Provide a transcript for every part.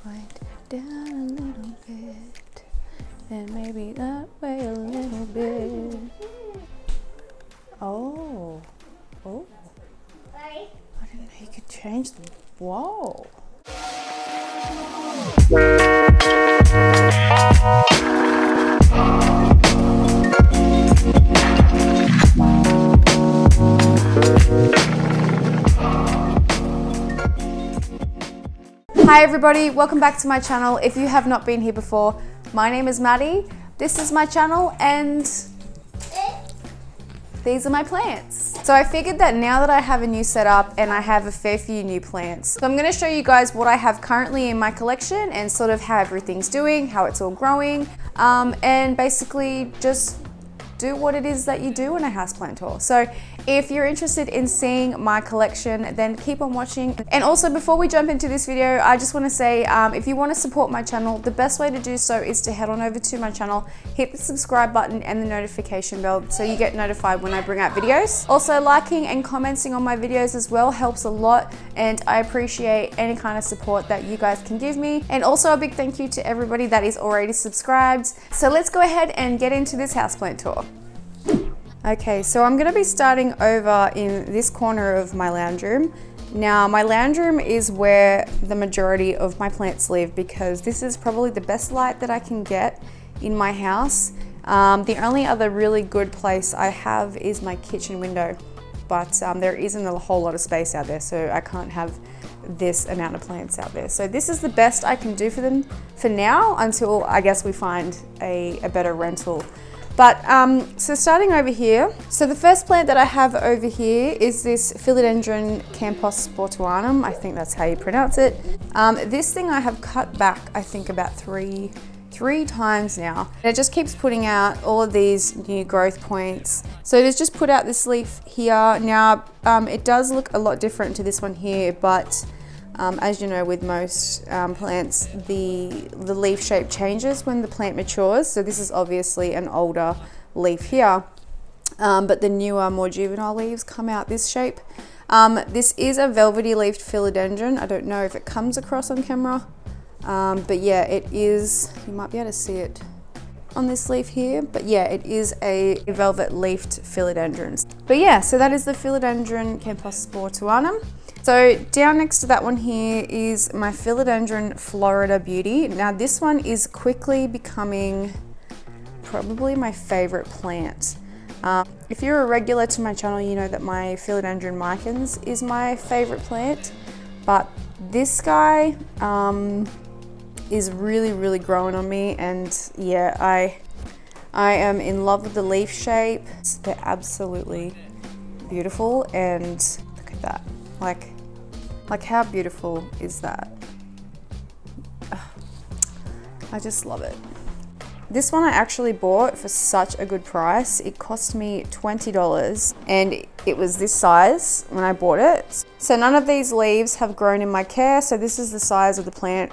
wind down a little bit, and maybe that way a little bit. Oh, oh. I didn't know you could change them. Whoa. Hi everybody, welcome back to my channel. If you have not been here before, my name is Maddie. This is my channel and these are my plants. So I figured that now that I have a new setup and I have a fair few new plants, so I'm going to show you guys what I have currently in my collection and sort of how everything's doing, how it's all growing, and basically just do what it is that you do in a houseplant tour. So if you're interested in seeing my collection, then keep on watching. And also before we jump into this video, I just want to say if you want to support my channel, the best way to do so is to head on over to my channel, hit the subscribe button and the notification bell so you get notified when I bring out videos. Also liking and commenting on my videos as well helps a lot, and I appreciate any kind of support that you guys can give me. And also a big thank you to everybody that is already subscribed. So let's go ahead and get into this houseplant tour. Okay, so I'm gonna be starting over in this corner of my lounge room. Now, my lounge room is where the majority of my plants live because this is probably the best light that I can get in my house. The only other really good place I have is my kitchen window, but there isn't a whole lot of space out there, so I can't have this amount of plants out there. So this is the best I can do for them for now until I guess we find a better rental. But so starting over here, so the first plant that I have over here is this Philodendron CAMPOSPORTOANUM. I think that's how you pronounce it. This thing I have cut back, I think about three times now. And it just keeps putting out all of these new growth points. So it has just put out this leaf here. Now it does look a lot different to this one here, but as you know, with most plants, the leaf shape changes when the plant matures. So this is obviously an older leaf here, but the newer, more juvenile leaves come out this shape. This is a velvety leafed philodendron. I don't know if it comes across on camera, but yeah, it is. You might be able to see it on this leaf here, but yeah, it is a velvet leafed philodendron. But yeah, so that is the Philodendron CAMPOSPORTOANUM. So down next to that one here is my Philodendron Florida Beauty. Now this one is quickly becoming probably my favorite plant. If you're a regular to my channel, you know that my Philodendron MICANS is my favorite plant, but this guy is really growing on me, and yeah, I am in love with the leaf shape. They're absolutely beautiful, and look at that. Like how beautiful is that? I just love it. This one I actually bought for such a good price. It cost me $20 and it was this size when I bought it. So none of these leaves have grown in my care. So this is the size of the plant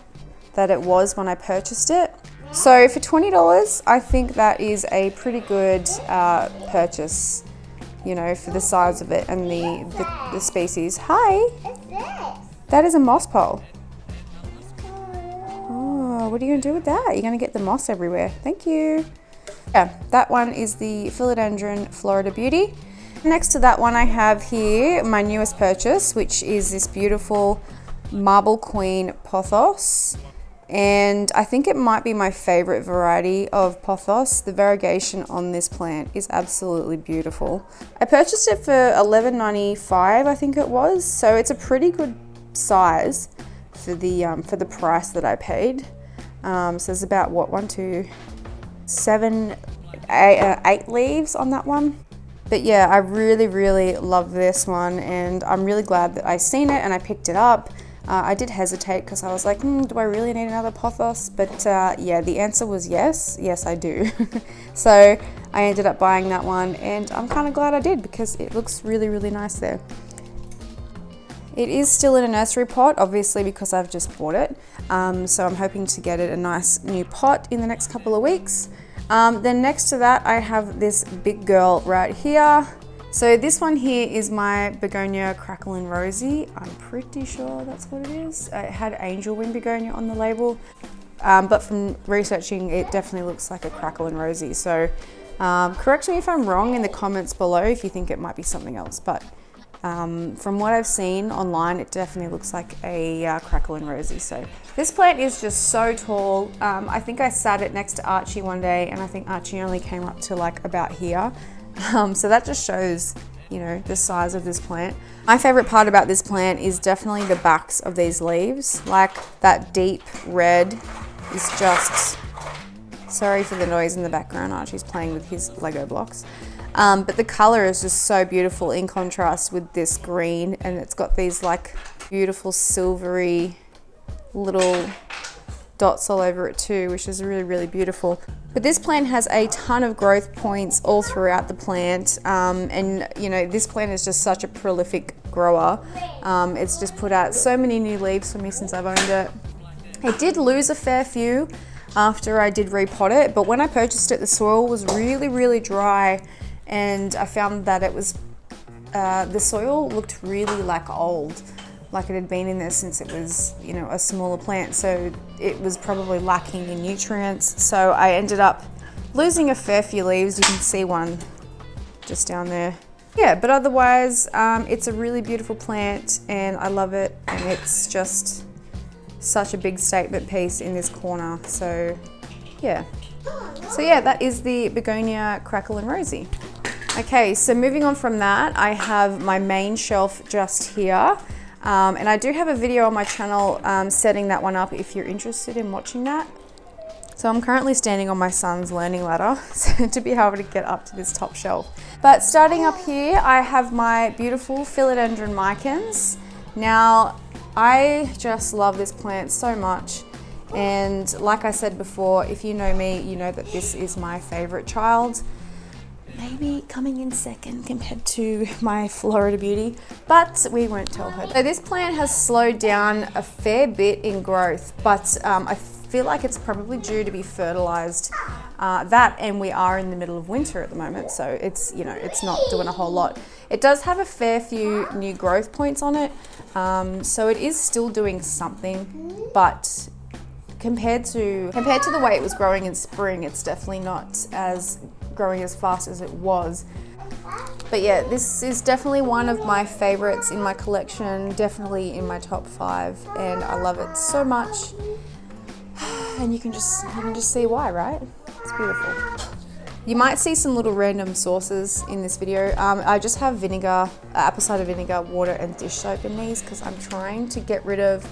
that it was when I purchased it. So for $20, I think that is a pretty good purchase, you know, for the size of it and the species. Hi. What's this? That is a moss pole. Oh, what are you gonna do with that? You're gonna get the moss everywhere. Thank you. Yeah, that one is the Philodendron Florida Beauty. Next to that one I have here my newest purchase, which is this beautiful Marble Queen Pothos. And I think it might be my favorite variety of pothos. The variegation on this plant is absolutely beautiful. I purchased it for $11.95, I think it was. So it's a pretty good size for the price that I paid. So there's about what, 1, 2, 7, 8 leaves on that one. But yeah, I really love this one, and I'm really glad that I seen it and I picked it up. I did hesitate because I was like, do I really need another pothos? But yeah, the answer was yes. Yes, I do. So I ended up buying that one, and I'm kind of glad I did because it looks really nice there. It is still in a nursery pot, obviously, because I've just bought it. So I'm hoping to get it a nice new pot in the next couple of weeks. Then next to that, I have this big girl right here. So this one here is my Begonia CRACKLIN Rosie. I'm pretty sure that's what it is. It had angel wing begonia on the label, but from researching, it definitely looks like a CRACKLIN Rosie. So correct me if I'm wrong in the comments below if you think it might be something else, but from what I've seen online, it definitely looks like a CRACKLIN Rosie. So this plant is just so tall. I think I sat it next to Archie one day, and I think Archie only came up to like about here. So that just shows, you know, the size of this plant. My favorite part about this plant is definitely the backs of these leaves. Like that deep red is just, sorry for the noise in the background, Archie's playing with his Lego blocks. But the color is just so beautiful in contrast with this green, and it's got these like beautiful silvery little dots all over it too, which is really, really beautiful. But this plant has a ton of growth points all throughout the plant, and you know, this plant is just such a prolific grower. It's just put out so many new leaves for me since I've owned it. It did lose a fair few after I did repot it, but when I purchased it, the soil was really, really dry, and I found that it was, the soil looked really like old. Like it had been in there since it was, you know, a smaller plant, so it was probably lacking in nutrients. So I ended up losing a fair few leaves. You can see one just down there. Yeah, but otherwise, it's a really beautiful plant, and I love it, and it's just such a big statement piece in this corner. So yeah, that is the Begonia CRACKLIN Rosie. Okay, so moving on from that, I have my main shelf just here. And I do have a video on my channel setting that one up if you're interested in watching that. So I'm currently standing on my son's learning ladder to be able to get up to this top shelf. But starting up here, I have my beautiful Philodendron MICANS. Now, I just love this plant so much. And like I said before, if you know me, you know that this is my favorite child. Maybe coming in second compared to my Florida Beauty, but we won't tell her. So this plant has slowed down a fair bit in growth, but I feel like it's probably due to be fertilized. That, and we are in the middle of winter at the moment, so it's, you know, it's not doing a whole lot. It does have a fair few new growth points on it, so it is still doing something, but compared to the way it was growing in spring, it's definitely not as growing as fast as it was. But yeah, this is definitely one of my favorites in my collection, definitely in my top 5, and I love it so much. And you can just see why, right? It's beautiful. You might see some little random sources in this video. I just have vinegar, apple cider vinegar, water and dish soap in these because I'm trying to get rid of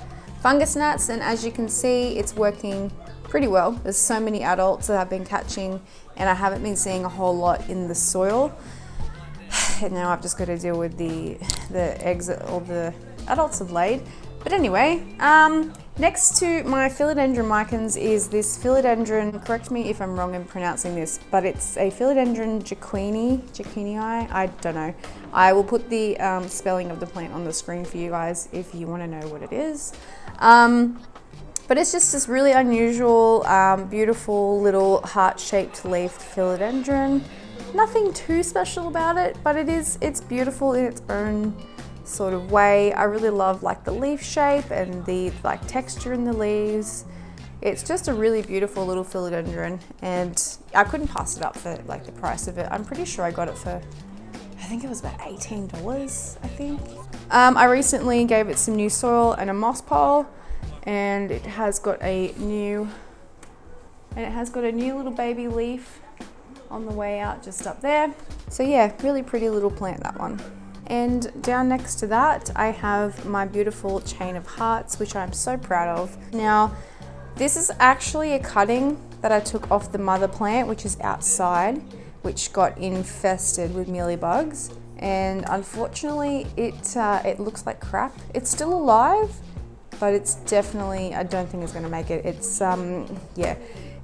fungus gnats, and as you can see, it's working pretty well. There's so many adults that I've been catching, and I haven't been seeing a whole lot in the soil. And now I've just got to deal with the eggs that all the adults have laid. But anyway, next to my Philodendron MICANS is this Philodendron, correct me if I'm wrong in pronouncing this, but it's a Philodendron JACQUINII, I don't know. I will put the spelling of the plant on the screen for you guys if you want to know what it is. But it's just this really unusual, beautiful little heart-shaped leafed philodendron. Nothing too special about it, but it's beautiful in its own sort of way. I really love like the leaf shape and the like texture in the leaves. It's just a really beautiful little philodendron, and I couldn't pass it up for like the price of it. I'm pretty sure I got it for, I think it was about $18, I think. I recently gave it some new soil and a moss pole, and it has got a new little baby leaf on the way out just up there. So yeah, really pretty little plant, that one. And down next to that, I have my beautiful chain of hearts, which I'm so proud of. Now, this is actually a cutting that I took off the mother plant, which is outside, which got infested with mealybugs. And unfortunately, it looks like crap. It's still alive, but it's definitely, I don't think it's gonna make it. It's, yeah.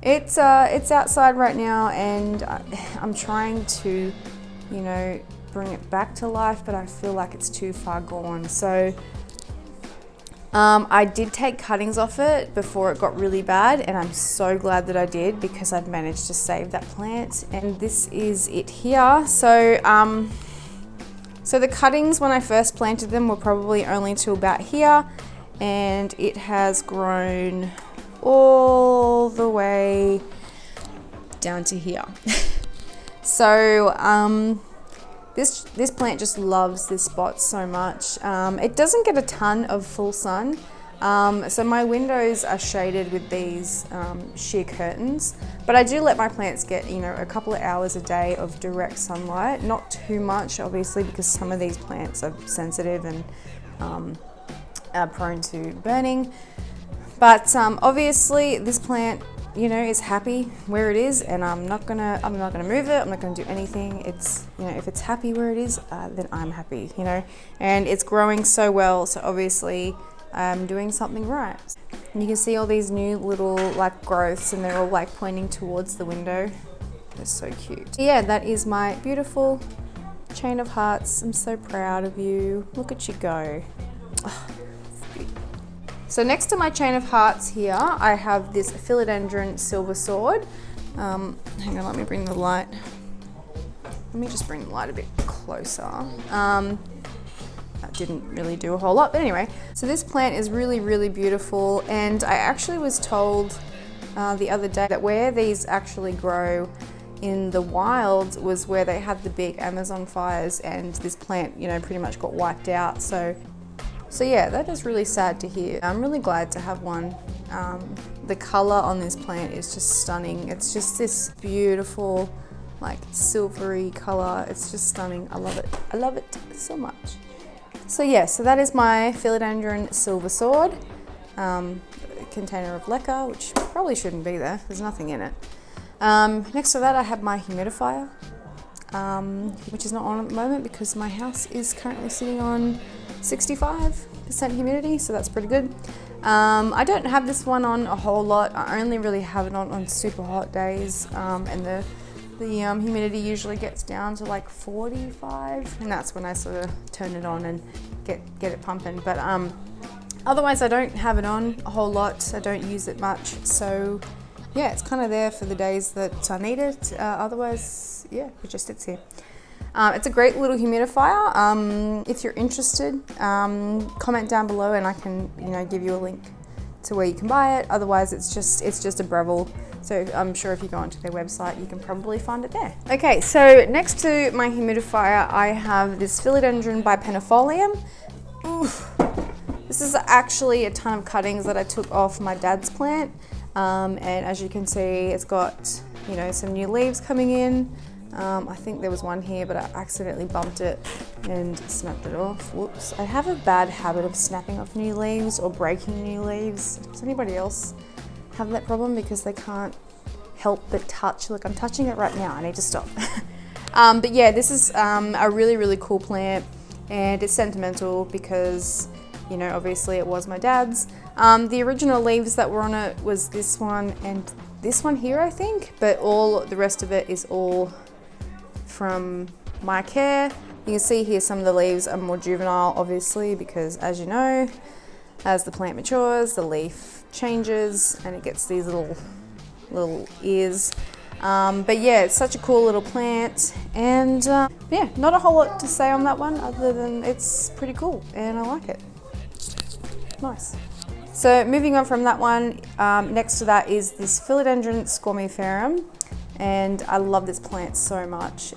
It's outside right now, and I'm trying to, you know, bring it back to life, but I feel like it's too far gone. So I did take cuttings off it before it got really bad, and I'm so glad that I did because I've managed to save that plant. And this is it here. So So the cuttings when I first planted them were probably only to about here, and it has grown all the way down to here. So this plant just loves this spot so much. It doesn't get a ton of full sun, so my windows are shaded with these sheer curtains, but I do let my plants get, you know, a couple of hours a day of direct sunlight. Not too much, obviously, because some of these plants are sensitive and are prone to burning. But obviously this plant, you know, is happy where it is, and I'm not gonna move it. I'm not gonna do anything. It's, you know, if it's happy where it is, then I'm happy, you know. And it's growing so well, so obviously I'm doing something right. And you can see all these new little like growths, and they're all like pointing towards the window. They're so cute. Yeah, that is my beautiful chain of hearts. I'm so proud of you. Look at you go. Oh. So next to my chain of hearts here, I have this philodendron silver sword. Hang on, let me bring the light. Let me just bring the light a bit closer. That didn't really do a whole lot, but anyway. So this plant is really, really beautiful, and I actually was told the other day that where these actually grow in the wild was where they had the big Amazon fires, and this plant, you know, pretty much got wiped out. So yeah, that is really sad to hear. I'm really glad to have one. The color on this plant is just stunning. It's just this beautiful, like silvery color. It's just stunning. I love it. I love it so much. So yeah, so that is my philodendron silver sword. A container of leca, which probably shouldn't be there. There's nothing in it. Next to that, I have my humidifier, which is not on at the moment because my house is currently sitting on 65% humidity, so that's pretty good. I don't have this one on a whole lot. I only really have it on super hot days, and the humidity usually gets down to like 45, and that's when I sort of turn it on and get it pumping. But otherwise I don't have it on a whole lot. I don't use it much, so yeah, it's kind of there for the days that I need it. Otherwise, yeah, it just sits here. It's a great little humidifier. If you're interested, comment down below and I can, you know, give you a link to where you can buy it. Otherwise, it's just a Breville. So I'm sure if you go onto their website, you can probably find it there. Okay, so next to my humidifier, I have this philodendron bipennifolium. Oof. This is actually a ton of cuttings that I took off my dad's plant. And as you can see, it's got, you know, some new leaves coming in. I think there was one here, but I accidentally bumped it and snapped it off. Whoops. I have a bad habit of snapping off new leaves or breaking new leaves. Does anybody else have that problem? Because they can't help but touch. Look, I'm touching it right now. I need to stop. But yeah, this is a really, really cool plant, and it's sentimental because, you know, obviously it was my dad's. The original leaves that were on it was this one and this one here, I think, but all the rest of it is all from my care. You can see here some of the leaves are more juvenile, obviously, because as you know, as the plant matures, the leaf changes and it gets these little ears. But yeah, it's such a cool little plant, and yeah, not a whole lot to say on that one other than it's pretty cool and I like it. Nice. So moving on from that one, next to that is this Philodendron SQUAMIFERUM, and I love this plant so much.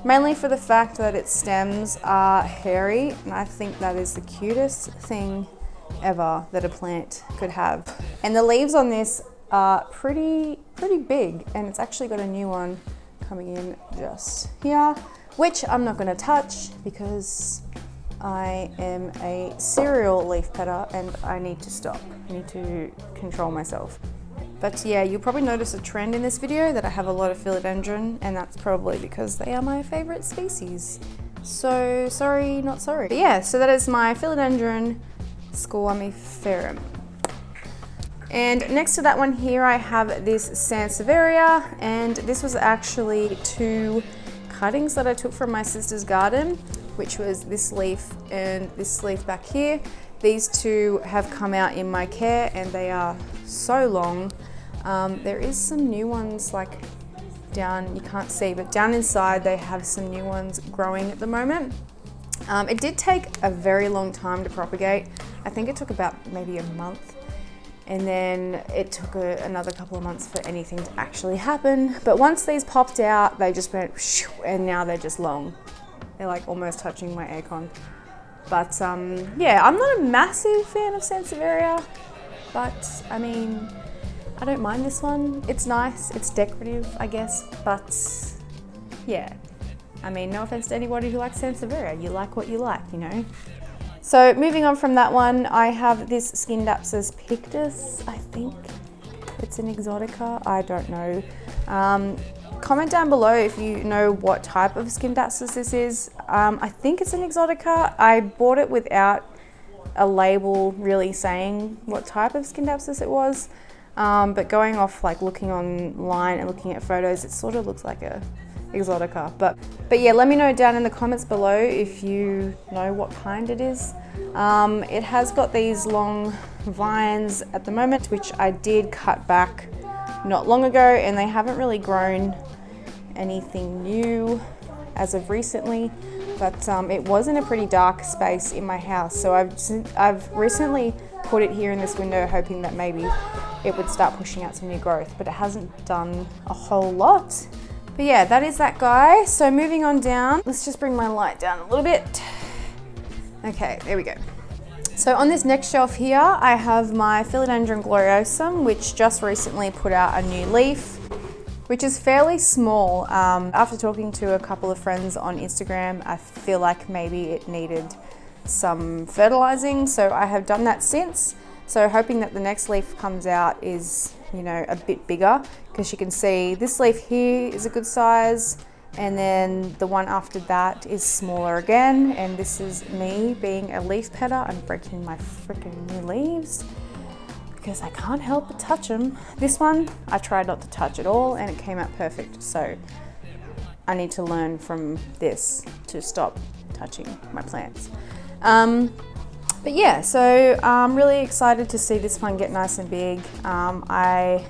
Mainly for the fact that its stems are hairy, and I think that is the cutest thing ever that a plant could have. And the leaves on this are pretty big, and it's actually got a new one coming in just here, which I'm not gonna touch because I am a serial leaf petter and I need to stop. I need to control myself. But yeah, you'll probably notice a trend in this video that I have a lot of philodendron, and that's probably because they are my favorite species. So sorry, not sorry. But yeah, so that is my Philodendron SQUAMIFERUM. And next to that one here, I have this SANSEVIERIA, and this was actually 2 cuttings that I took from my sister's garden, which was this leaf and this leaf back here. These 2 have come out in my care and they are so long. There is some new ones like down, you can't see, but down inside they have some new ones growing at the moment. It did take a very long time to propagate. I think it took about maybe a month, and then it took another couple of months for anything to actually happen. But once these popped out, they just went shoo, and now they're just long. They're like almost touching my aircon. But yeah, I'm not a massive fan of Sansevieria, but I mean, I don't mind this one. It's nice, it's decorative, I guess, but yeah. I mean, no offense to anybody who likes Sansevieria. You like what you like, you know? So moving on from that one, I have this SKINDAPSUS PICTUS, I think. It's an exotica, I don't know. Comment down below if you know what type of SKINDAPSUS this is. I think it's an exotica. I bought it without a label really saying what type of SKINDAPSUS it was. But going off like looking online and looking at photos, it sort of looks like a exotica. But yeah, let me know down in the comments below if you know what kind it is. It has got these long vines at the moment, which I did cut back not long ago, and they haven't really grown anything new as of recently. But it was in a pretty dark space in my house, so I've recently put it here in this window hoping that maybe it would start pushing out some new growth, but it hasn't done a whole lot. But yeah, that is that guy. So moving on down, let's just bring my light down a little bit. Okay, there we go. So on this next shelf here, I have my Philodendron gloriosum, which just recently put out a new leaf, which is fairly small. After talking to a couple of friends on Instagram, I feel like maybe it needed some fertilizing, so I have done that since. So hoping that the next leaf comes out is, you know, a bit bigger, because you can see this leaf here is a good size, and then the one after that is smaller again, and this is me being a leaf petter and breaking my freaking new leaves because I can't help but touch them. This one I tried not to touch at all and it came out perfect, so I need to learn from this to stop touching my plants. But yeah, so I'm really excited to see this one get nice and big. I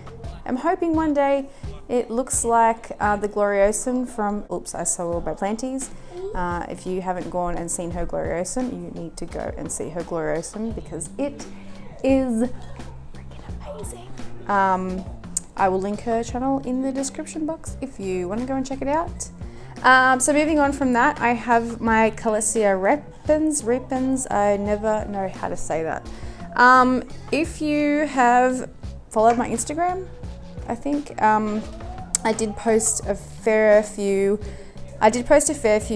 am hoping one day it looks like the gloriosum from, oops, I saw all my planties. If you haven't gone and seen her gloriosum, you need to go and see her gloriosum because it is freaking amazing. I will link her channel in the description box if you want to go and check it out. So moving on from that, I have my CALLISIA repens. I never know how to say that. If you have followed my Instagram, I think I did post a fair few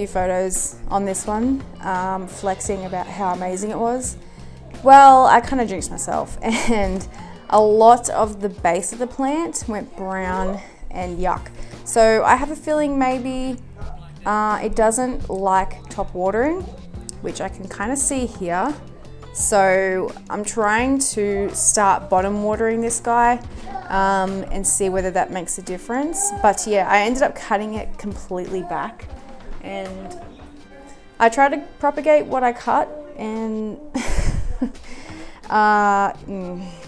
photos on this one, flexing about how amazing it was. Well, I kind of jinxed myself, and a lot of the base of the plant went brown and yuck. So I have a feeling maybe it doesn't like top watering, which I can kind of see here. So I'm trying to start bottom watering this guy and see whether that makes a difference. But yeah, I ended up cutting it completely back, and I tried to propagate what I cut, and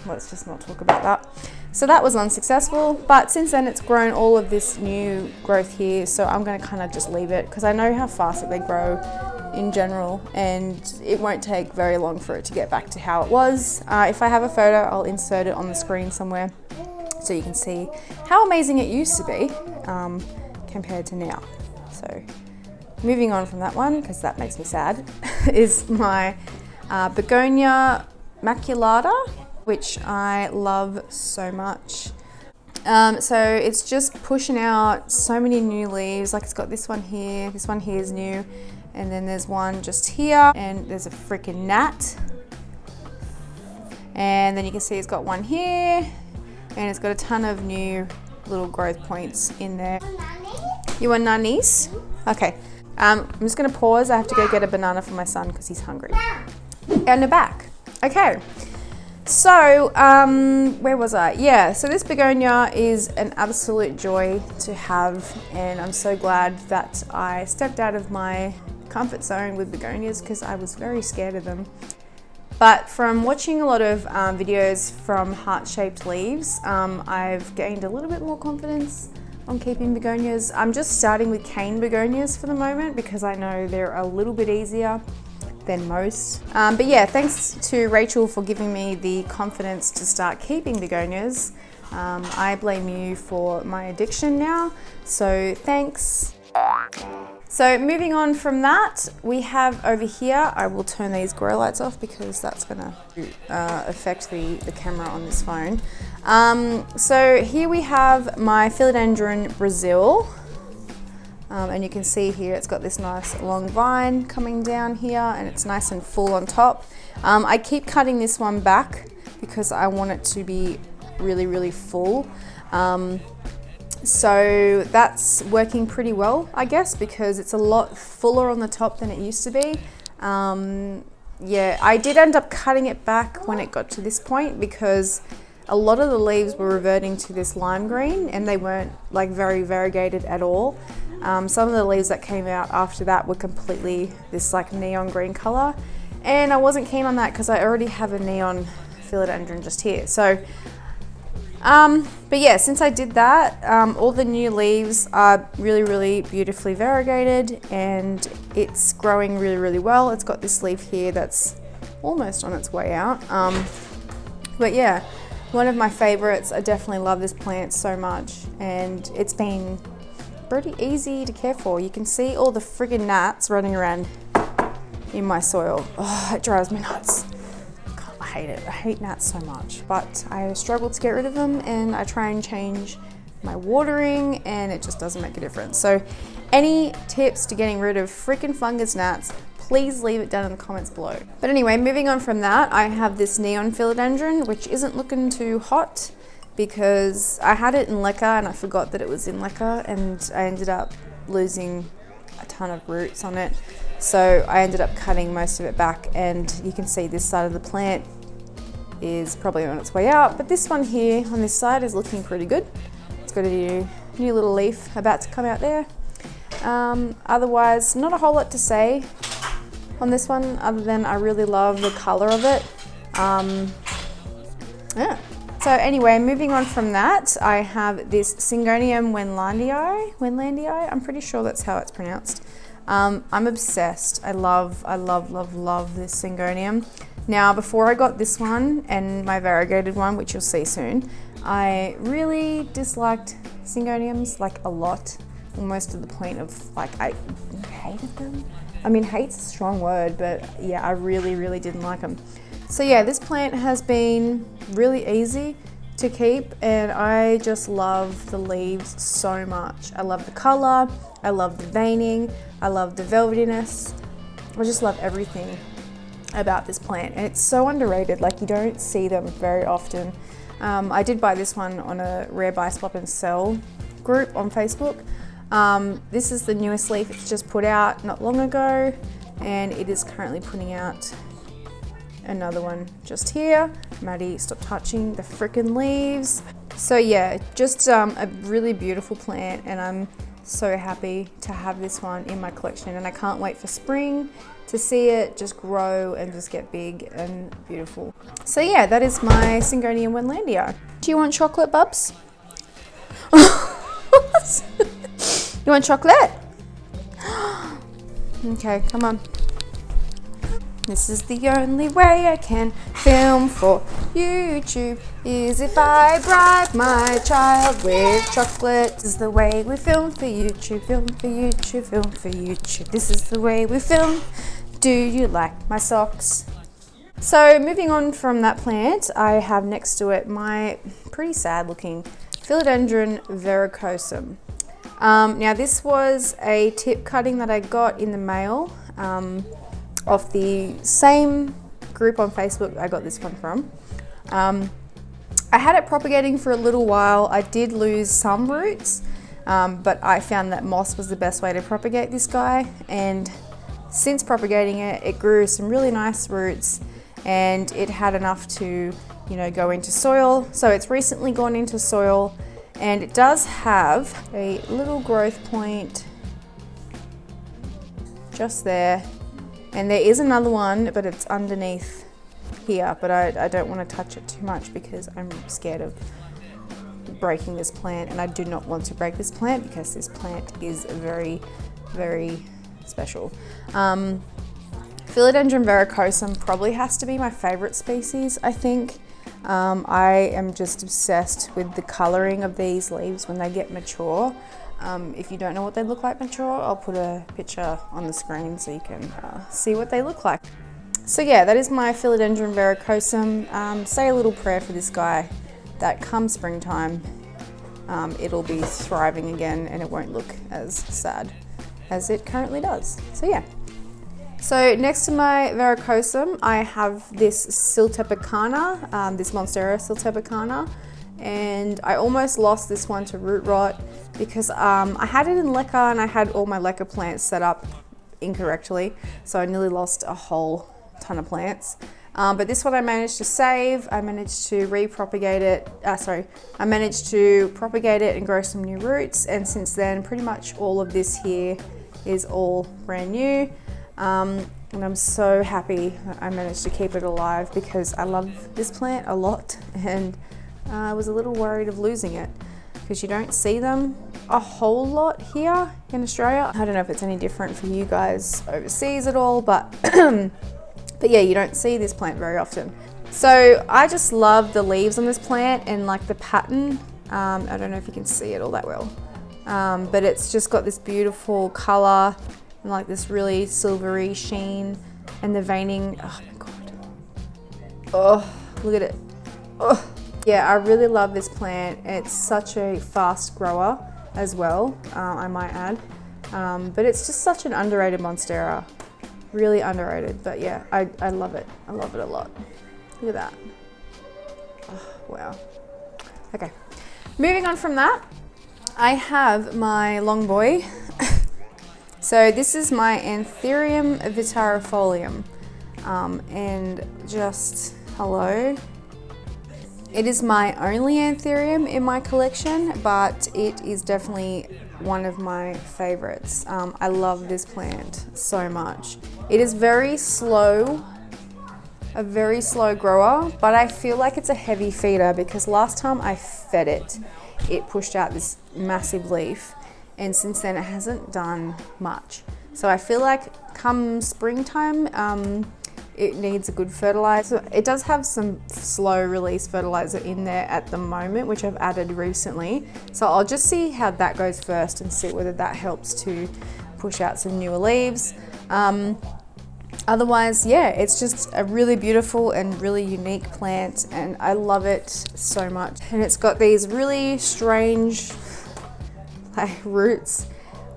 let's just not talk about that. So that was unsuccessful, but since then it's grown all of this new growth here, so I'm going to kind of just leave it because I know how fast they grow in general, and it won't take very long for it to get back to how it was. If I have a photo, I'll insert it on the screen somewhere so you can see how amazing it used to be compared to now. So moving on from that one, because that makes me sad, is my Begonia maculata, which I love so much. So it's just pushing out so many new leaves. Like it's got this one here is new, and then there's one just here, and there's a freaking gnat. And then you can see it's got one here, and it's got a ton of new little growth points in there. You want nannies? Okay, I'm just gonna pause. I have to go get a banana for my son because he's hungry. And the back. Okay. So, where was I? Yeah, so this begonia is an absolute joy to have, and I'm so glad that I stepped out of my comfort zone with begonias because I was very scared of them. But from watching a lot of videos from heart-shaped leaves, I've gained a little bit more confidence. on keeping begonias. I'm just starting with cane begonias for the moment because I know they're a little bit easier than most. But yeah, thanks to Rachel for giving me the confidence to start keeping begonias. I blame you for my addiction now, so thanks. So moving on from that, we have over here, I will turn these grow lights off because that's gonna affect the camera on this phone. So here we have my Philodendron Brazil. And you can see here it's got this nice long vine coming down here and it's nice and full on top. I keep cutting this one back because I want it to be really, really full. So that's working pretty well, I guess, because it's a lot fuller on the top than it used to be. Yeah, I did end up cutting it back when it got to this point because a lot of the leaves were reverting to this lime green and they weren't like very variegated at all. Some of the leaves that came out after that were completely this like neon green color, and I wasn't keen on that because I already have a neon philodendron just here. So but yeah, since I did that, all the new leaves are really, really beautifully variegated and it's growing really, really well. It's got this leaf here that's almost on its way out. But yeah, one of my favorites. I definitely love this plant so much and it's been pretty easy to care for. You can see all the friggin' gnats running around in my soil. Oh, it drives me nuts. I hate it. I hate gnats so much, but I struggle to get rid of them and I try and change my watering and it just doesn't make a difference. So any tips to getting rid of freaking fungus gnats, please leave it down in the comments below. But anyway, moving on from that, I have this neon philodendron, which isn't looking too hot because I had it in leca and I forgot that it was in leca and I ended up losing a ton of roots on it. So I ended up cutting most of it back and you can see this side of the plant is probably on its way out, but this one here on this side is looking pretty good. It's got a new little leaf about to come out there. Otherwise, not a whole lot to say on this one other than I really love the color of it. Yeah. So anyway, moving on from that, I have this Syngonium Wendlandii. I'm pretty sure that's how it's pronounced. I'm obsessed. I love this Syngonium. Now, before I got this one and my variegated one, which you'll see soon, I really disliked Syngoniums like a lot, almost to the point of like I hated them. I mean, hate's a strong word, but yeah, I really didn't like them. So yeah, this plant has been really easy to keep and I just love the leaves so much. I love the color, I love the veining, I love the velvetiness. I just love everything about this plant and it's so underrated. Like, you don't see them very often. I did buy this one on a rare buy, swap and sell group on Facebook. This is the newest leaf. It's just put out not long ago and it is currently putting out another one just here. Maddie, stop touching the frickin' leaves. So yeah, just a really beautiful plant and I'm so happy to have this one in my collection and I can't wait for spring to see it just grow and just get big and beautiful. So yeah, that is my Syngonium Wendlandii. Do you want chocolate, bubs? You want chocolate? Okay, come on. This is the only way I can film for YouTube, is if I bribe my child with chocolate. This is the way we film for YouTube, film for YouTube, film for YouTube. This is the way we film. Do you like my socks? So moving on from that plant, I have next to it my pretty sad looking Philodendron verrucosum. Now this was a tip cutting that I got in the mail off the same group on Facebook I got this one from. I had it propagating for a little while. I did lose some roots, but I found that moss was the best way to propagate this guy, and since propagating it, it grew some really nice roots and it had enough to, you know, go into soil. So it's recently gone into soil and it does have a little growth point just there. And there is another one, but it's underneath here, but I don't want to touch it too much because I'm scared of breaking this plant, and I do not want to break this plant because this plant is very, very special. Philodendron verrucosum probably has to be my favorite species, I think. I am just obsessed with the coloring of these leaves when they get mature. If you don't know what they look like mature, I'll put a picture on the screen so you can see what they look like. So yeah, that is my Philodendron verrucosum. Say a little prayer for this guy that come springtime, it'll be thriving again and it won't look as sad as it currently does. So yeah. So next to my verrucosum, I have this SYLTEPICANA, this MONSTERA SYLTEPICANA, and I almost lost this one to root rot because I had it in leca and I had all my leca plants set up incorrectly, so I nearly lost a whole ton of plants. But this one I managed to save. I managed to repropagate it. I managed to propagate it and grow some new roots, and since then pretty much all of this here is all brand new. And I'm so happy that I managed to keep it alive because I love this plant a lot, and I was a little worried of losing it because you don't see them a whole lot here in Australia. I don't know if it's any different for you guys overseas at all, but but yeah, you don't see this plant very often. So I just love the leaves on this plant and like the pattern. I don't know if you can see it all that well, but it's just got this beautiful color and like this really silvery sheen, and the veining, oh my god, oh look at it, oh yeah, I really love this plant. It's such a fast grower as well, I might add, but it's just such an underrated monstera, really underrated. But yeah, I love it. I love it a lot. Look at that. Oh, wow. Okay, moving on from that, I have my long boy. So this is my ANTHURIUM VITTARIFOLIUM, and just hello. It is my only Anthurium in my collection, but it is definitely one of my favorites. I love this plant so much. It is very slow, a very slow grower, but I feel like it's a heavy feeder because last time I fed it, it pushed out this massive leaf, and since then it hasn't done much. So I feel like come springtime, it needs a good fertilizer. It does have some slow release fertilizer in there at the moment, which I've added recently. So I'll just see how that goes first and see whether that helps to push out some newer leaves. Otherwise, yeah, it's just a really beautiful and really unique plant, and I love it so much. And it's got these really strange roots.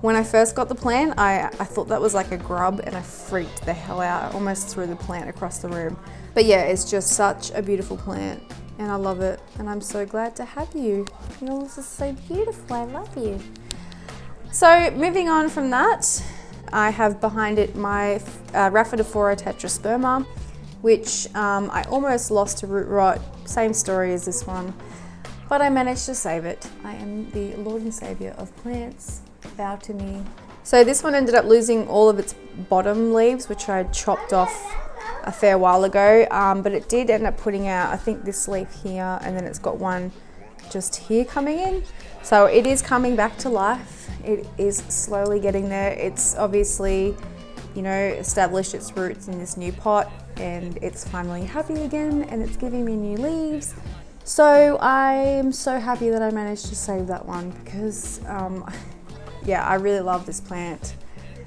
When I first got the plant, I thought that was like a grub, and I freaked the hell out. I almost threw the plant across the room. But yeah, it's just such a beautiful plant, and I love it, and I'm so glad to have you. You're also so beautiful, I love you. So moving on from that, I have behind it my Rhaphidophora tetrasperma, which I almost lost to root rot. Same story as this one, but I managed to save it. I am the Lord and Savior of plants. Bow to me. So this one ended up losing all of its bottom leaves, which I chopped off a fair while ago, but it did end up putting out, I think, this leaf here, and then it's got one just here coming in. So it is coming back to life. It is slowly getting there. It's obviously, you know, established its roots in this new pot, and it's finally happy again, and it's giving me new leaves. So I'm so happy that I managed to save that one because yeah, I really love this plant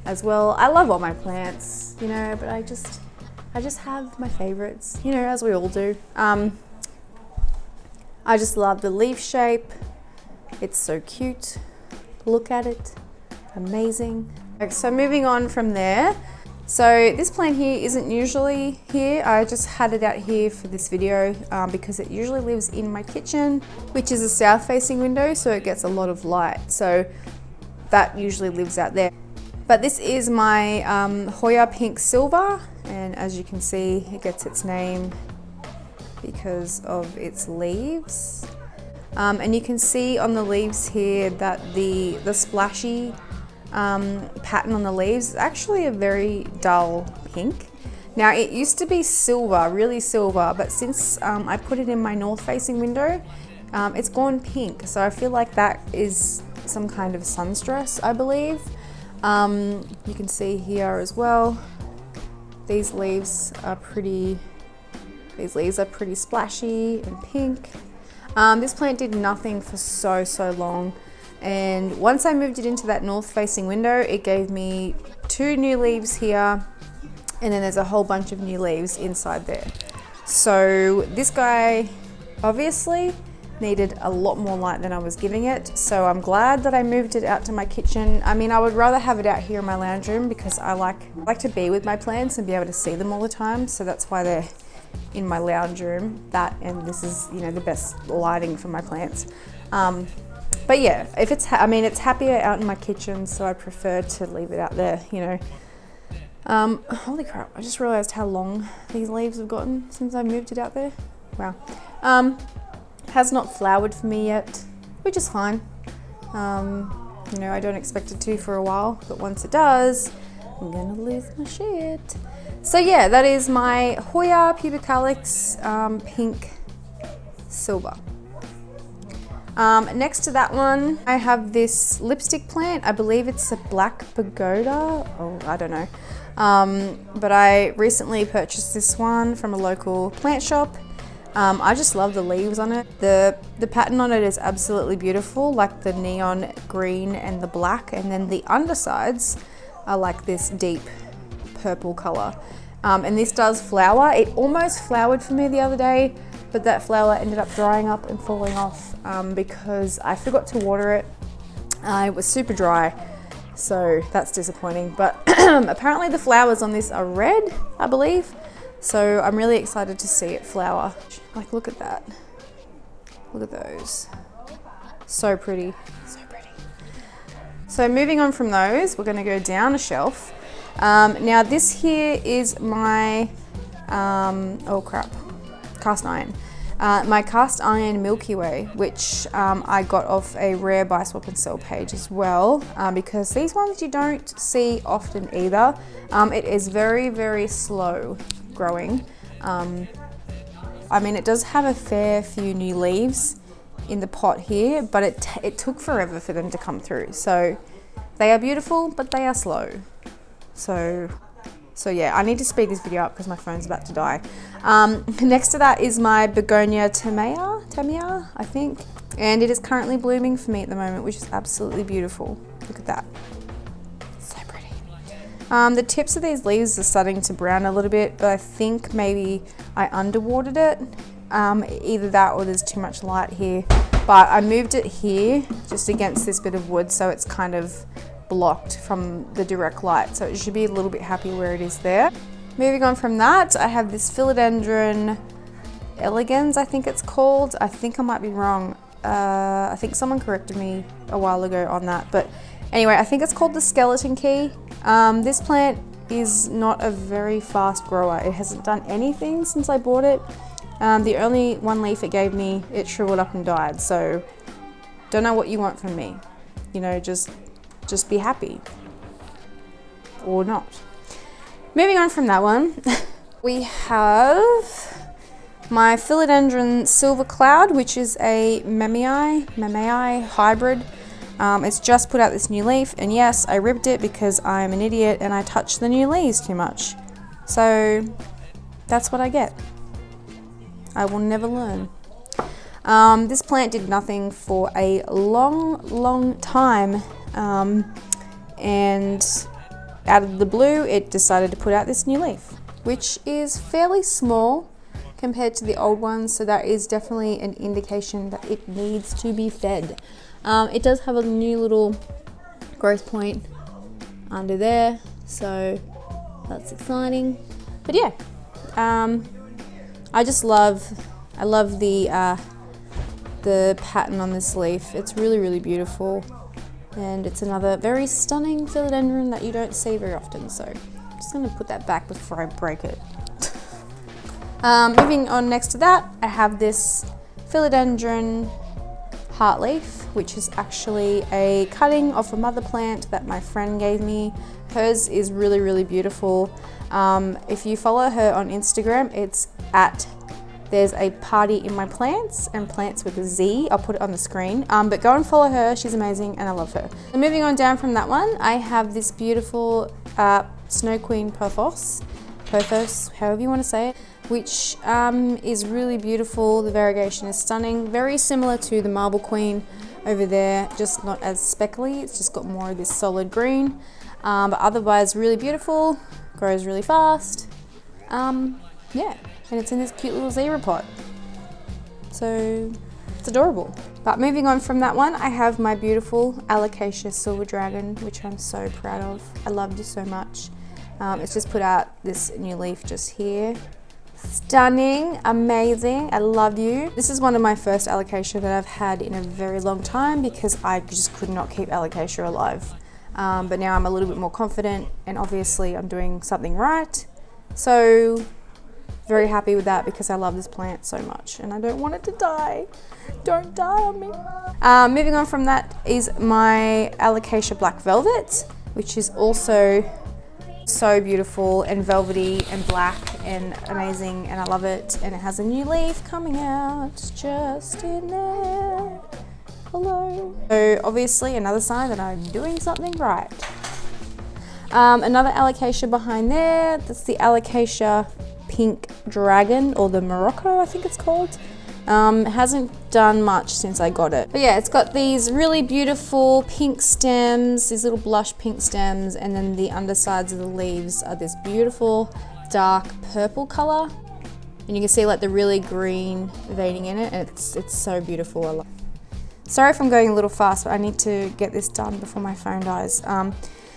as well. I love all my plants, you know, but I just have my favorites, you know, as we all do. I just love the leaf shape. It's so cute. Look at it. Amazing. Okay, so moving on from there. So this plant here isn't usually here. I just had it out here for this video because it usually lives in my kitchen, which is a south facing window, so it gets a lot of light. So that usually lives out there. But this is my Hoya Pink Silver, and as you can see, it gets its name because of its leaves. And you can see on the leaves here that the splashy pattern on the leaves is actually a very dull pink. Now it used to be silver, really silver, but since I put it in my north facing window, It's gone pink, so I feel like that is some kind of sun stress, I believe. You can see here as well, these leaves are pretty splashy and pink. This plant did nothing for so long, and once I moved it into that north facing window, it gave me 2 new leaves here, and then there's a whole bunch of new leaves inside there. So this guy obviously needed a lot more light than I was giving it, so I'm glad that I moved it out to my kitchen. I mean, I would rather have it out here in my lounge room because I like to be with my plants and be able to see them all the time, so that's why they're in my lounge room. That, and this is, you know, the best lighting for my plants. But yeah, if it's it's happier out in my kitchen, so I prefer to leave it out there, you know. Holy crap, I just realized how long these leaves have gotten since I moved it out there. Wow. Has not flowered for me yet, which is fine. You know, I don't expect it to for a while, but once it does, I'm gonna lose my shit. So yeah, that is my Hoya pubicalyx pink silver. Next to that one, I have this lipstick plant. I believe it's a black pagoda. Oh, I don't know. But I recently purchased this one from a local plant shop. I just love the leaves on it. The pattern on it is absolutely beautiful, like the neon green and the black, and then the undersides are like this deep purple color. And this does flower. It almost flowered for me the other day, but that flower ended up drying up and falling off because I forgot to water it. It was super dry, so that's disappointing. But apparently the flowers on this are red, I believe. So I'm really excited to see it flower. Like, look at that. Look at those. So pretty, so pretty. So moving on from those, we're gonna go down a shelf. Now this here is my, oh crap, cast iron. My cast iron Milky Way, which I got off a rare buy, swap and sell page as well, because these ones you don't see often either. It is very slow growing. I mean, it does have a fair few new leaves in the pot here, but it took forever for them to come through. So they are beautiful, but they are slow. So yeah, I need to speed this video up because my phone's about to die. Next to that is my begonia Tamaya, I think. And it is currently blooming for me at the moment, which is absolutely beautiful. Look at that. So pretty. The tips of these leaves are starting to brown a little bit, but I think maybe I underwatered it. Either that or there's too much light here. But I moved it here just against this bit of wood, so it's kind of blocked from the direct light, so it should be a little bit happy where it is there. Moving on from that, I have this Philodendron elegans, I think it's called. I think I might be wrong. I think someone corrected me a while ago on that, but anyway, I think it's called the skeleton key. This plant is not a very fast grower. It hasn't done anything since I bought it. The only one leaf it gave me, it shriveled up and died, so don't know what you want from me. You know, just be happy, or not. Moving on from that one, we have my Philodendron Silver Cloud, which is a Mamei hybrid. It's just put out this new leaf, and yes, I ripped it because I'm an idiot and I touched the new leaves too much. So that's what I get. I will never learn. This plant did nothing for a long time. And out of the blue, it decided to put out this new leaf, which is fairly small compared to the old ones, so that is definitely an indication that it needs to be fed. It does have a new little growth point under there, so that's exciting. But yeah, I love the pattern on this leaf. It's really beautiful. And it's another very stunning philodendron that you don't see very often, so I'm just going to put that back before I break it. Moving on next to that, I have this Philodendron heartleaf, which is actually a cutting off a mother plant that my friend gave me. Hers is really beautiful. If you follow her on Instagram, it's at there's a party in my plants, and plants with a Z. I'll put it on the screen. But go and follow her. She's amazing and I love her. So moving on down from that one, I have this beautiful Snow Queen Pothos, however you want to say it, which is really beautiful. The variegation is stunning. Very similar to the Marble Queen over there, just not as speckly. It's just got more of this solid green. But otherwise really beautiful, grows really fast. Yeah, and it's in this cute little zebra pot. So it's adorable. But moving on from that one, I have my beautiful Alocasia Silver Dragon, which I'm so proud of. I loved it so much. It's just put out this new leaf just here. Stunning, amazing, I love you. This is one of my first Alocasia that I've had in a very long time because I just could not keep Alocasia alive. But now I'm a little bit more confident and obviously I'm doing something right. So very happy with that because I love this plant so much and I don't want it to die. Don't die on me. Moving on from that is my Alocasia Black Velvet, which is also so beautiful and velvety and black and amazing, and I love it. And it has a new leaf coming out just in there. Hello. So obviously another sign that I'm doing something right. Another Alocasia behind there, that's the Alocasia Pink Dragon, or the Morocco I think it's called. It hasn't done much since I got it. But yeah, it's got these really beautiful pink stems, these little blush pink stems, and then the undersides of the leaves are this beautiful dark purple color. And you can see like the really green veining in it, and it's so beautiful. I love it. Sorry if I'm going a little fast, but I need to get this done before my phone dies.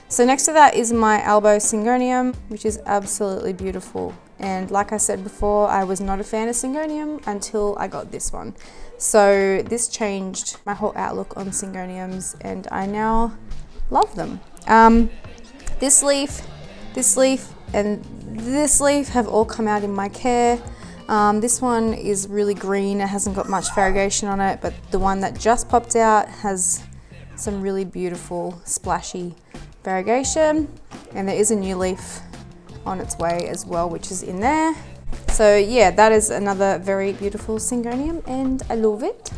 So next to that is my ALBO Syngonium, which is absolutely beautiful. And like I said before, I was not a fan of Syngonium until I got this one. So this changed my whole outlook on Syngoniums and I now love them. This leaf, and this leaf have all come out in my care. This one is really green, it hasn't got much variegation on it, but the one that just popped out has some really beautiful splashy variegation, and there is a new leaf on its way as well, which is in there. So yeah, that is another very beautiful Syngonium and I love it.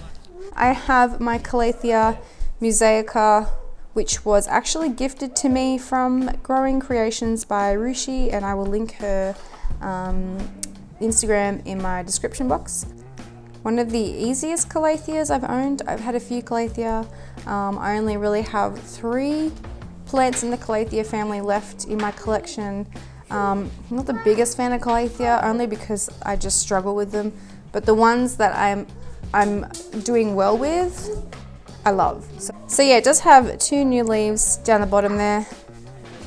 I have my Calathea Mosaica, which was actually gifted to me from Growing Creations by Rosie, and I will link her Instagram in my description box. One of the easiest Calatheas I've owned. I've had a few Calathea. I only really have 3 plants in the Calathea family left in my collection. I'm not the biggest fan of Calathea, only because I just struggle with them, but the ones that I'm doing well with, I love. So yeah, it does have 2 new leaves down the bottom there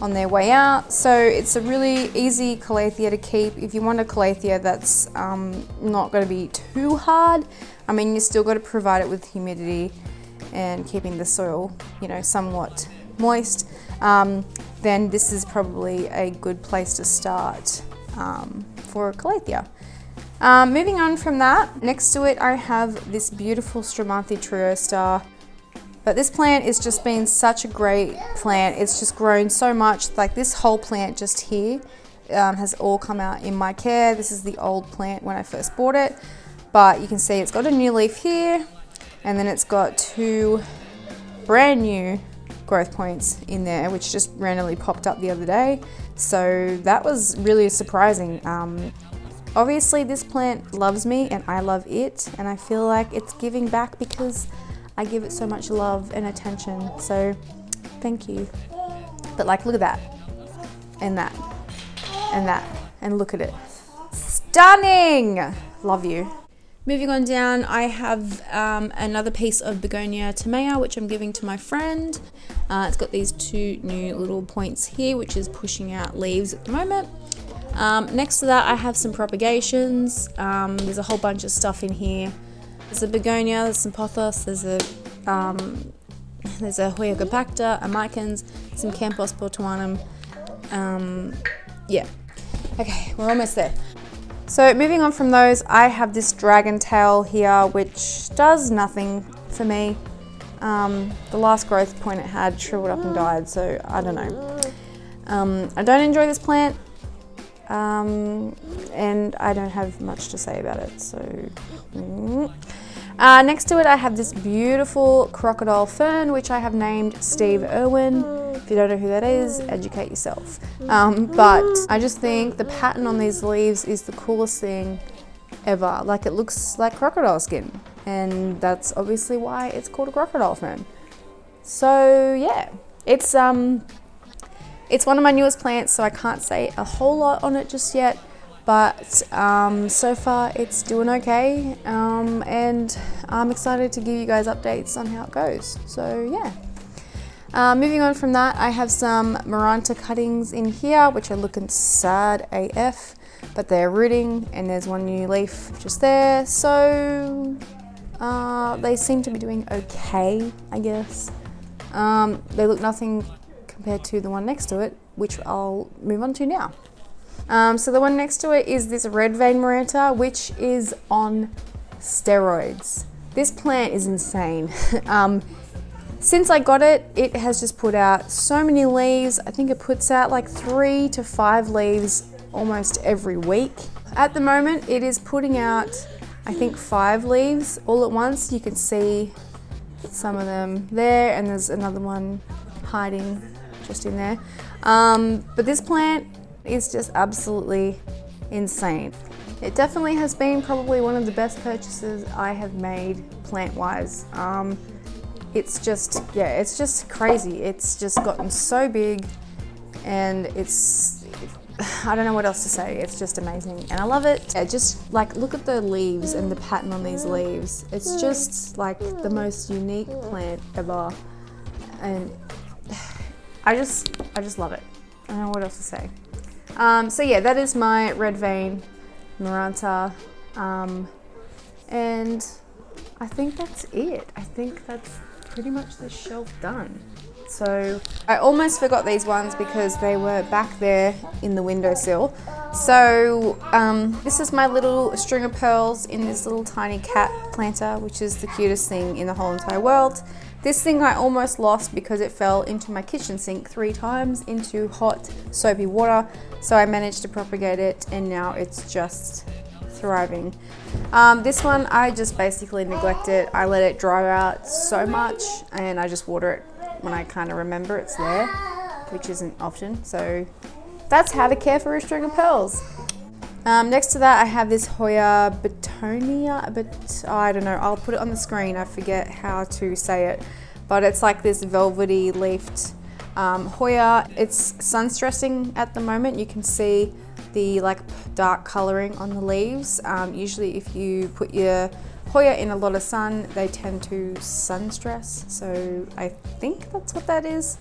on their way out. So it's a really easy Calathea to keep. If you want a Calathea that's not going to be too hard, I mean, you still got to provide it with humidity and keeping the soil, you know, somewhat moist. Then this is probably a good place to start for a Calathea. Moving on from that, next to it I have this beautiful Stromanthhe Trio Star. But this plant has just been such a great plant. It's just grown so much. Like this whole plant just here has all come out in my care. This is the old plant when I first bought it. But you can see it's got a new leaf here, and then it's got 2 brand new growth points in there, which just randomly popped up the other day. So that was really surprising. Obviously this plant loves me and I love it, and I feel like it's giving back because I give it so much love and attention. So thank you. But like, look at that, and that, and that, and look at it. Stunning! Love you. Moving on down, I have another piece of Begonia Tamaya, which I'm giving to my friend. It's got these 2 new little points here, which is pushing out leaves at the moment. Next to that, I have some propagations. There's a whole bunch of stuff in here. There's a begonia, there's some pothos, there's a Hoya compacta, a MICANS, some CAMPOSPORTOANUM. Yeah. Okay, we're almost there. So moving on from those, I have this dragon tail here, which does nothing for me. The last growth point it had shriveled up and died, so I don't know. I don't enjoy this plant. and I don't have much to say about it. So next to it I have this beautiful crocodile fern, which I have named Steve Irwin. If you don't know who that is, educate yourself. But I just think the pattern on these leaves is the coolest thing ever. Like, it looks like crocodile skin, and that's obviously why it's called a crocodile fern. So yeah, it's one of my newest plants, so I can't say a whole lot on it just yet, but so far it's doing okay, and I'm excited to give you guys updates on how it goes. So yeah. Moving on from that, I have some Maranta cuttings in here, which are looking sad AF, but they're rooting, and there's one new leaf just there, so they seem to be doing okay, I guess. They look nothing compared to the one next to it, which I'll move on to now. So the one next to it is this red vein Maranta, which is on steroids. This plant is insane. Since I got it, it has just put out so many leaves. I think it puts out like 3 to 5 leaves almost every week. At the moment, it is putting out, I think, 5 leaves all at once. You can see some of them there, and there's another one hiding just in there. But this plant is just absolutely insane. It definitely has been probably one of the best purchases I have made plant-wise. It's just, yeah, it's just crazy. It's just gotten so big, and I don't know what else to say. It's just amazing, and I love it. Yeah, just like, look at the leaves and the pattern on these leaves. It's just like the most unique plant ever, and I just love it. I don't know what else to say. So yeah, that is my red vein Maranta, and I think that's it. I think that's pretty much the shelf done. So I almost forgot these ones because they were back there in the windowsill. So this is my little string of pearls in this little tiny cat planter, which is the cutest thing in the whole entire world. This thing I almost lost because it fell into my kitchen sink 3 times into hot soapy water. So I managed to propagate it, and now it's just thriving. This one I just basically neglect it. I let it dry out so much, and I just water it when I kind of remember it's there, which isn't often. So that's how to care for a string of pearls. Next to that, I have this Hoya Betonia, but I don't know, I'll put it on the screen. I forget how to say it, but it's like this velvety leafed Hoya. It's sun stressing at the moment. You can see the like dark coloring on the leaves. Usually if you put your Hoya in a lot of sun, they tend to sun stress. So I think that's what that is.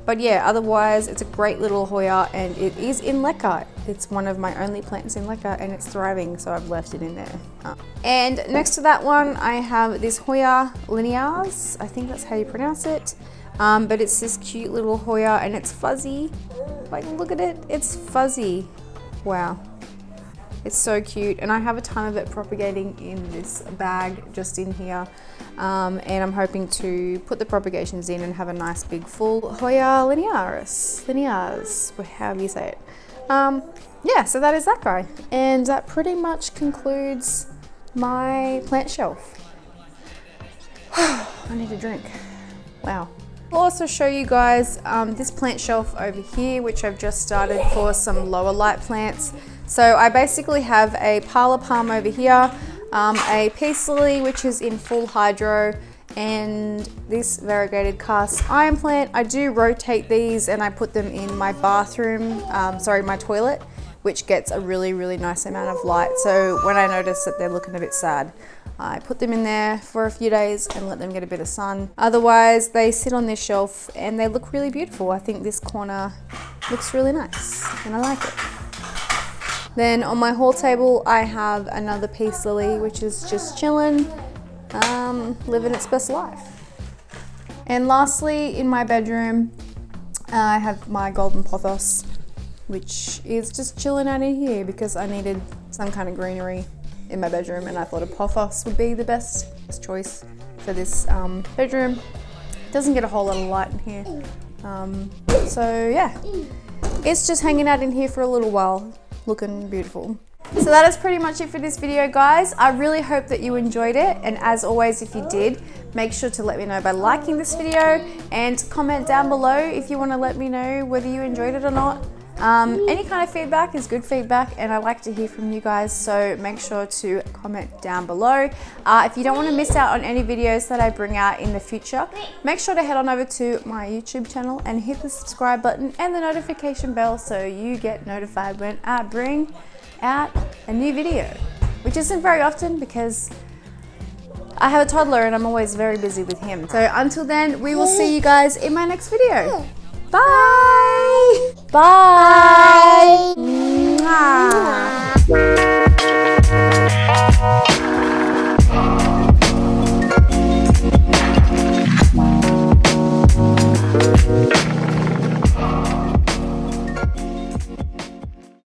But yeah, otherwise it's a great little Hoya, and it is in leca. It's one of my only plants in leca, and it's thriving, so I've left it in there. And next to that one, I have this Hoya linearis. I think that's how you pronounce it. But it's this cute little Hoya, and it's fuzzy. Like, look at it, it's fuzzy. Wow. It's so cute, and I have a ton of it propagating in this bag just in here, and I'm hoping to put the propagations in and have a nice big full Hoya linearis, however you say it. Yeah, so that is that guy, and that pretty much concludes my plant shelf. I need a drink. Wow. I'll also show you guys this plant shelf over here, which I've just started for some lower light plants. So I basically have a parlor palm over here, a peace lily, which is in full hydro, and this variegated cast iron plant. I do rotate these, and I put them in my bathroom, my toilet, which gets a really, really nice amount of light. So when I notice that they're looking a bit sad, I put them in there for a few days and let them get a bit of sun. Otherwise, they sit on this shelf and they look really beautiful. I think this corner looks really nice, and I like it. Then on my hall table, I have another peace lily, which is just chilling, living its best life. And lastly, in my bedroom, I have my golden pothos, which is just chilling out in here because I needed some kind of greenery in my bedroom, and I thought a pothos would be the best choice for this bedroom. It doesn't get a whole lot of light in here. So yeah, it's just hanging out in here for a little while. looking beautiful. So that is pretty much it for this video, guys. I really hope that you enjoyed it, and as always, if you did, make sure to let me know by liking this video and comment down below if you want to let me know whether you enjoyed it or not. Any kind of feedback is good feedback, and I like to hear from you guys, so make sure to comment down below. If you don't want to miss out on any videos that I bring out in the future, make sure to head on over to my YouTube channel and hit the subscribe button and the notification bell so you get notified when I bring out a new video, which isn't very often because I have a toddler and I'm always very busy with him. So until then, we will see you guys in my next video. Bye! Bye! Bye.